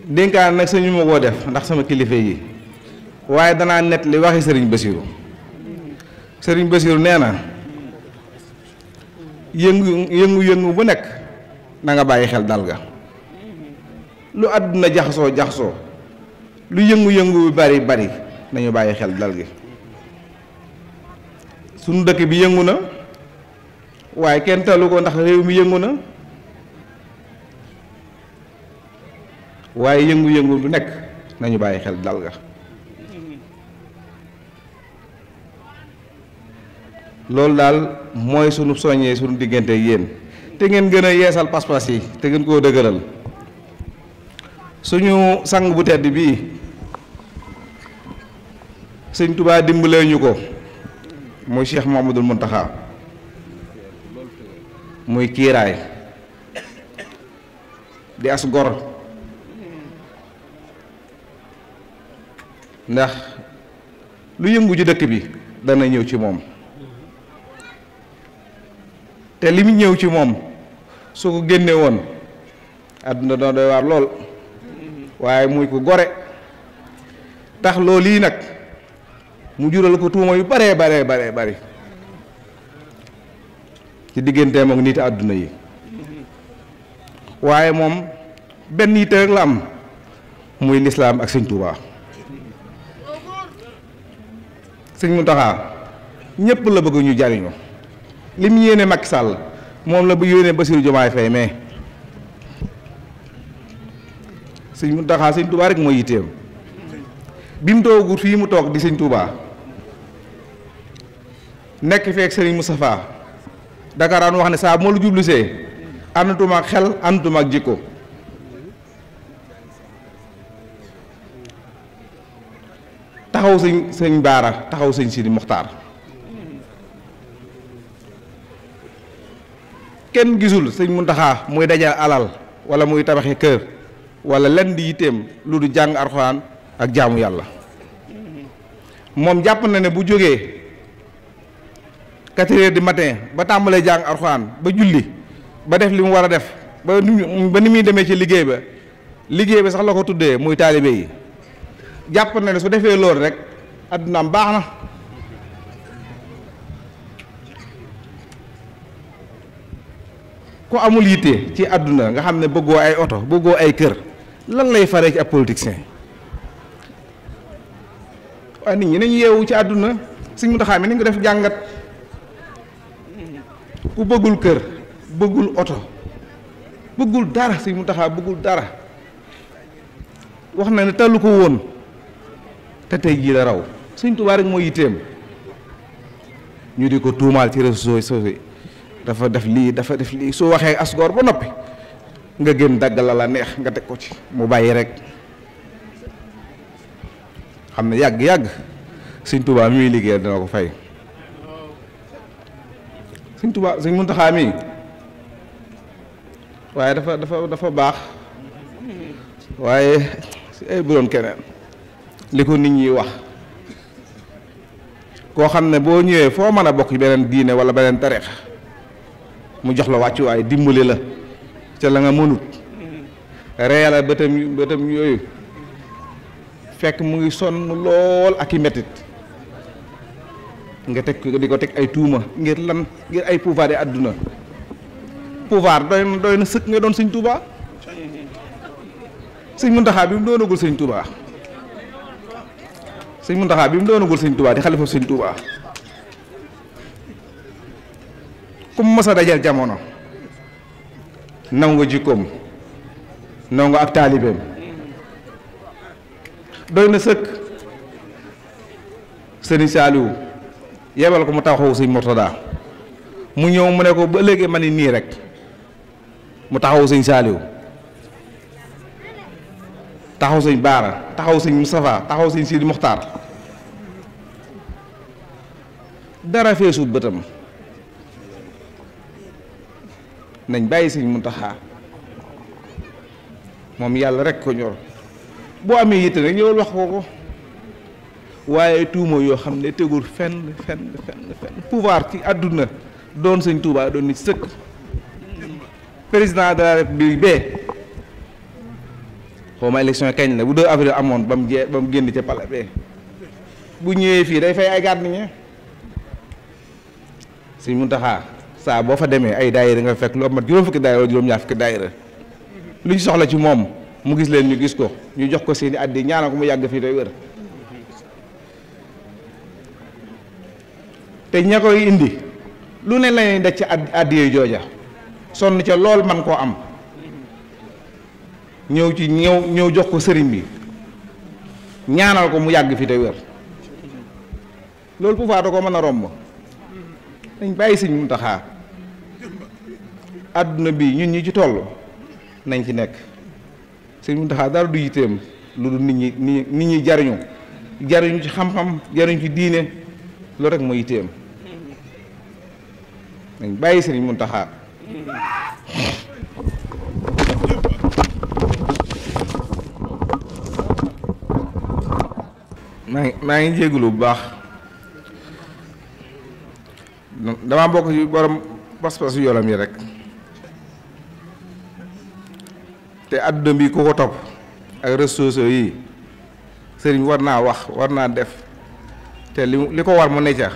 dénkaan nag sañu ma koo def ndax sama kilifa yi waaye danaa net li waxi sëriñ Basiru sëriñ Basiru nee na yëngu bu nekk na nga bàyyi xel dal ga lu àdduna jaxasoo lu yëngu-yëngu bi bari nañu bàyyi xel dal gi sunu dëkk bi yëngu na waaye kenn talu ko ndax réew mi yëngu na waaye yëngu-yëngu du nekk nañu bàyyi xel dal ga loolu daal mooy sunu soññee sunu diggante yéen te ngeen gën a yeesal pas-pas yi te ngeen koo dëgëral suñu sang bu tedd bii sëñ Tuubaa dimbalee ñu ko muy Cheikh Mouhamadoul Mountakha muy kiiraay di as gor ndax lu yëngu ci dëkk bi dana ñëw ci moom te li mu ñëw ci moom su ko génne woon àdduna doon doy waar lool waaye muy ko gore tax loolu yi nag mu jural ko tuuma yu bari ci digganteem ak nit àdduna yi waaye moom benn yitte rek la am muy lislaam ak sëñ Tuubaa sëñ Muntaxa ñépp la bëgg ñu jariñu li mu yéene Macky Sall moom la bu yéene Bassirou Diomaye Faye mais sëñ Muntaxa sëñ Tuubaa rek mooy yitteem bi mu toogut fii mu toog di sëñ Tuubaa nekk feek sëriñ Moustapha dakaraan wax ne saa moo lu jublusee àndutuma ak xel àndutuma ak jikko taxaw sëñ Baara taxaw sëñ Sidi Moxtaar kenn gisul sëñ Muntaxa muy dajal alal wala muy tabaxi kër wala lenn di yitteem lu du jàng Alxuraan ak jaamu yàlla moom jàpp na ne bu jógee 4 heures du matin ba tàmbalee jàng Alxuraan ba julli ba def li mu war a def ba ni muy demee ci liggéey ba sax la ko tuddee muy taalibe yi jàpp na ne su defee loolu rek addunaam baax na ku amul yitte ci àdduna nga xam ne bëggoo ay oto bëggoo ay kër lan lay faree ci ab politicien waaye nit ñi nañu yeewu ci àdduna Sëñ Muntaxa mi nañ ko def jàngat ku bëggul kër bëggul oto bëggul dara Sëñ Muntaxa bëggul dara wax na ne tallu ko woon te tey jii la raw Sëñ Tuubaa rek moo yitteem ñu di ko tuumaal ci réseaux sociaux yi dafa def lii soo waxee asgoor ba noppi nga gën dagg la neex nga teg ko ci mu bàyyi rek xam ne yàgg Sëñ Tuubaa mi muy liggéey dina ko fay Sëñ Tuubaa Sëñ Muntaxaa mi waaye dafa baax waaye ay bu doon keneen li ko nit ñi wax koo xam ne boo ñëwee foo mën a bokk beneen diine wala beneen tarix mu jox la wàccuwaay dimbali la ca la nga mënut reeyala bëtam yooyu fekk mu ngi sonn lool ak i mettit nga teg di ko teg ay tuuma ngir lan ngir ay pouvoir yi àdduna pouvoir doy na sëkk nga doon Sëñ Tuubaa Sëñ Muntaxaa bi mu doonagul Sëñ Tuubaa Sëñ Muntaxaa bi mu doonagul Sëñ Tuubaa di xalifa Sëñ Tuubaa ku mu mës a dajal jamono naw nga jikkoom naw nga ak taalibeem doy na sëkk Sëriñ Saaliwu yebal ko mu taxawu Sëñ Murtadaa mu ñëw mu ne ko ba léegi ma ni nii rek mu taxawu Sëñ Saaliwu taxaw Sëñ Baara taxaw Sëñ Moustapha taxaw Sëñ Sidi Moxtaar dara feesut bëtam nañ bàyyi Sëñ Muntaxaa moom yàlla rek ko ñor boo amee yitte rek ñëwal wax ko waaye tuuma yoo xam ne tegul fenn pouvoir ci àdduna doon Sëñ Tuubaa doon nit sëkk président de la république bee xaw ma élection kañ la bu 2 avril amoon ba mu génn ca palais be bu ñëwee fii day fay ay gardien Sëñ Muntaxa saa boo fa demee ay daayira nga fekk lu mat juróom fukki daayira wala juróom-ñaar fukki daayira lu ñu soxla ci moom mu gis leen ñu gis ko ñu jox ko seeni addi ñaanal ko mu yàgg fii tey wér te ña koy indi lu ne lañuy daj ci addi yooyu jooja sonn ca lool man koo am ñëw jox ko sëriñ bi ñaanal ko mu yàgg fii tey wér loolu pouvoir da ko mën a romb dañ bàyyi Sëñ Muntaxa àdduna bi ñun ñi ci toll nañ ci nekk Sëñ Muntaxa dara du yitteem lu dul nit ñi jariñu ci xam-xam jariñu ci diine loolu rek mooy yitteem nañ bàyyi Sëñ Muntaxa maa ngi jégalu bu baax damaa bokk ci borom pas-pasu yolam yi rek te àdduna bi ku ko topp ak réseaux sociaux yi sëriñ war naa wax war naa def te li ko war mu ne ca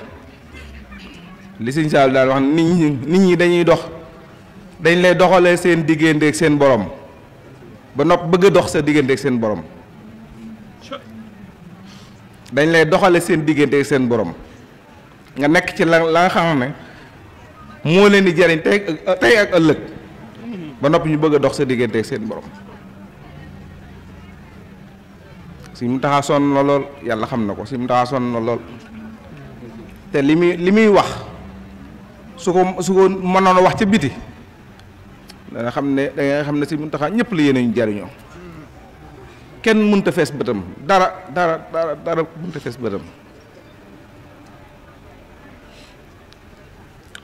li Sëñ Saaliw daal wax nit ñi dañuy dox dañ lay doxalee seen diggante ak seen borom ba nopp bëgg a dox sa diggante ak seen borom dañ lay doxale seen diggante ak seen borom nga nekk ci la nga xam ne moo leen di jariñ tey ak ëllëg ba noppi ñu bëgg a dox sa diggante ak seen borom Sëñ Muntaxa sonn na lool yàlla xam na ko Sëñ Muntaxa sonn na lool te li muy wax su ko mënoon a wax ca biti da nga xam ne Sëñ Muntaxa ñëpp la yéene ñu jariñoo kenn mënta fees bëtam dara mënta fees bëtam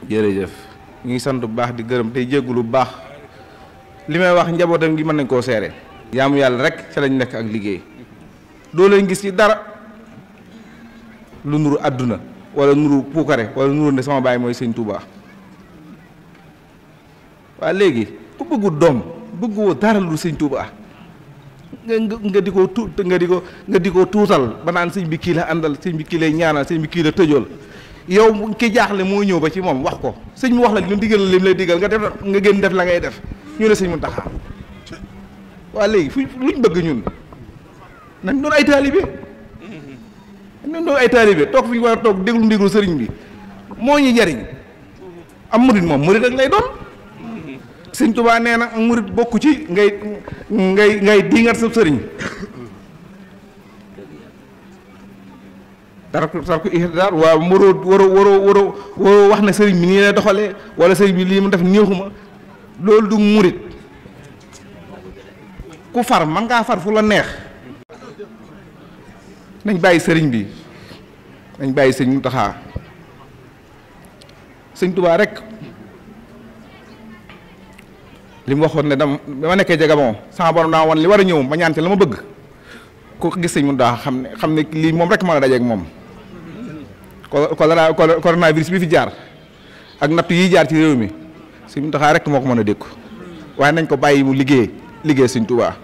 jërëjëf ñu ngi sant bu baax di gërëm tey jéggulu bu baax li may wax njabootam gi mën nañ koo seere jaamu yàlla rek ca lañ nekk ak liggéey doo leen gis ci dara lu nuru àdduna wala nuru puukare wala nuru ne sama baay mooy Sëñ Tuubaa waa léegi ku bëggul doom bëgguwoo dara lu Sëñ Tuubaa nga di ko tuutal ba naan sëñ bi kii la àndal sëñ bi kii lay ñaanal sëñ bi kii la tëjool yow ki jaaxle moo ñëw ba ci moom wax ko sëñ mu wax la lim digal lim lay digal nga génn def la ngay def ñu ne Sëñ Muntaxa waa léegi luñ bëgg ñun nañ doon ay taalibe toog fi ñu war a toog déglu ndigal sëriñ bi moo ñu jariñ am murit moom murit rek lay doon Sëñ Tuubaa nee na murit bokku ci ngay diingat sa sëriñ dara ko ihdaar waaw waroo wax ne sëriñ bi nii lay doxalee wala sëriñ bi lii mu def néexuma loolu du murit ku far man ngaa far fu la neex nañ bàyyi sëriñ bi nañ bàyyi Sëñ Muntaxa Sëñ Tuubaa rek li mu waxoon ne dama nekkee Gabon sama borom daa wan li war a ñëw ma ñaan ci la ma bëgg ku gis Sëñ Muntaxa xam ne lii moom rek mën a dajeeg moom coronavirus bi fi jaar ak natt yi jaar ci réew mi Sëñ Muntaxa rek moo ko mën a dékku waaye nañ ko bàyyi mu liggéey Sëñ Tuubaa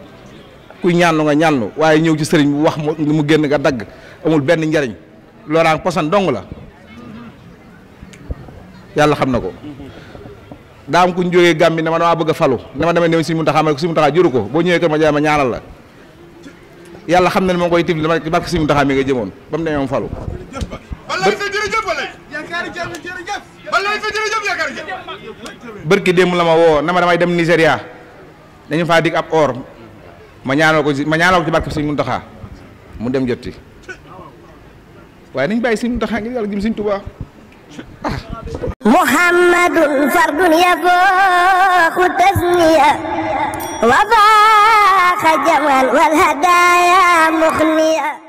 kuy ñaanlu nga ñaanlu waaye ñëw ci sëriñ bu wax mu génn nga dagg amul benn njariñ looraan posan dong la yàlla xam na ko daa am ku ñu jógee Gàmbi ne ma damaa bëgg a falu ne ma demee ne Sëñ Muntaxa ma ne ko Sëñ Muntaxa juru ko boo ñëwee kër ma jaay ma ñaanal la yàlla xam na ne ma koy tifli dama barke Sëñ Muntaxa mi nga jëmoon ba mu demee moom falu bërki démb la ma woo ne ma damay dem Nigéria dañu faa dig ab or ma ñaanal ko ci barke Sëñ Muntaxa mu dem jotti waaye nañ bàyyi Sëñ Muntaxa ngir yàlla jëm Sëñ Tuubaa محمد فرد يفوق تسمية وفاق جمال والهدايا مخنية